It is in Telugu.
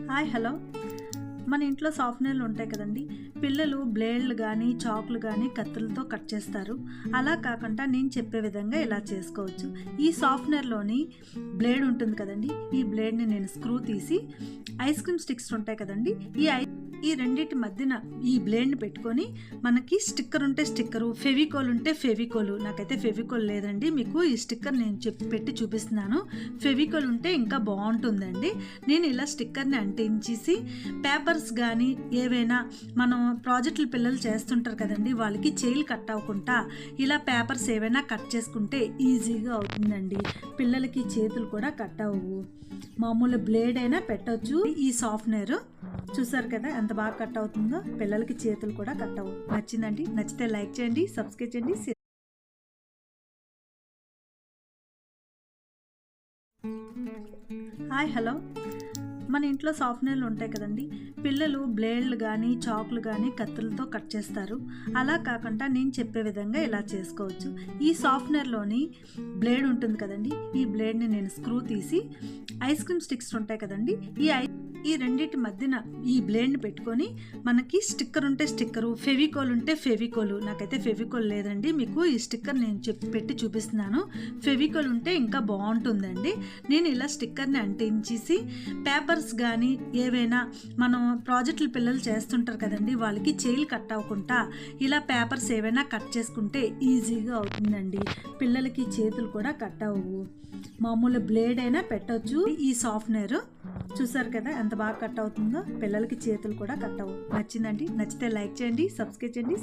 హాయ్ హలో మన ఇంట్లో సాఫ్ట్వేర్లు ఉంటాయి కదండి. పిల్లలు బ్లేడ్లు కానీ చాకులు కానీ కత్తులతో కట్ చేస్తారు. అలా కాకుండా నేను చెప్పే విధంగా ఇలా చేసుకోవచ్చు. ఈ సాఫ్ట్వేర్లోని బ్లేడ్ ఉంటుంది కదండి, ఈ బ్లేడ్ని నేను స్క్రూ తీసి ఐస్ క్రీమ్ స్టిక్స్ ఉంటాయి కదండి, ఈ రెండింటి మధ్యన ఈ బ్లేడ్ని పెట్టుకొని మనకి స్టిక్కర్ ఉంటే స్టిక్కరు, ఫెవికోల్ ఉంటే ఫెవికోలు. నాకైతే ఫెవికోల్ లేదండి, మీకు ఈ స్టిక్కర్ నేను పెట్టి చూపిస్తున్నాను. ఫెవికోల్ ఉంటే ఇంకా బాగుంటుందండి. నేను ఇలా స్టిక్కర్ని అంటించేసి పేపర్స్ కానీ ఏవైనా మనం ప్రాజెక్టులు పిల్లలు చేస్తుంటారు కదండి, వాళ్ళకి చేయిలు కట్ అవ్వకుండా ఇలా పేపర్స్ ఏవైనా కట్ చేసుకుంటే ఈజీగా అవుతుందండి. పిల్లలకి చేతులు కూడా కట్ అవ్వవు. మామూలు బ్లేడ్ అయినా పెట్టవచ్చు. ఈ సాఫ్ట్వేర్ చూసారు కదా ఎంత బాగా కట్ అవుతుందో, పిల్లలకి చేతులు కూడా కట్ అవ్వవు. నచ్చిందండి? నచ్చితే లైక్ చేయండి, సబ్స్క్రైబ్ చేయండి. హాయ్ హలో మన ఇంట్లో సాఫ్ట్వేర్లు ఉంటాయి కదండి. పిల్లలు బ్లేడ్లు కానీ చాకులు కానీ కత్తులతో కట్ చేస్తారు. అలా కాకుండా నేను చెప్పే విధంగా ఇలా చేసుకోవచ్చు. ఈ సాఫ్ట్వేర్లోని బ్లేడ్ ఉంటుంది కదండి, ఈ బ్లేడ్ని నేను స్క్రూ తీసి ఐస్ క్రీమ్ స్టిక్స్ ఉంటాయి కదండి, ఈ రెండింటి మధ్యన ఈ బ్లేడ్ని పెట్టుకొని మనకి స్టిక్కర్ ఉంటే స్టిక్కరు, ఫెవికోల్ ఉంటే ఫెవికోలు. నాకైతే ఫెవికోల్ లేదండి, మీకు ఈ స్టిక్కర్ నేను పెట్టి చూపిస్తున్నాను. ఫెవికోల్ ఉంటే ఇంకా బాగుంటుందండి. నేను ఇలా స్టిక్కర్ని అంటించేసి పేపర్స్ కానీ ఏవైనా మనం ప్రాజెక్టులు పిల్లలు చేస్తుంటారు కదండి, వాళ్ళకి చేయిలు కట్ అవ్వకుండా ఇలా పేపర్స్ ఏవైనా కట్ చేసుకుంటే ఈజీగా అవుతుందండి. పిల్లలకి చేతులు కూడా కట్ అవ్వవు. మామూలు బ్లేడ్ అయినా పెట్టవచ్చు. ఈ సాఫ్ట్వేర్ చూసారు కదా ఎంత బాగా కట్ అవుతుందో, పిల్లలకి చేతులు కూడా కట్ అవ్వవు. నచ్చిందండి? నచ్చితే లైక్ చేయండి, సబ్స్క్రైబ్ చేయండి.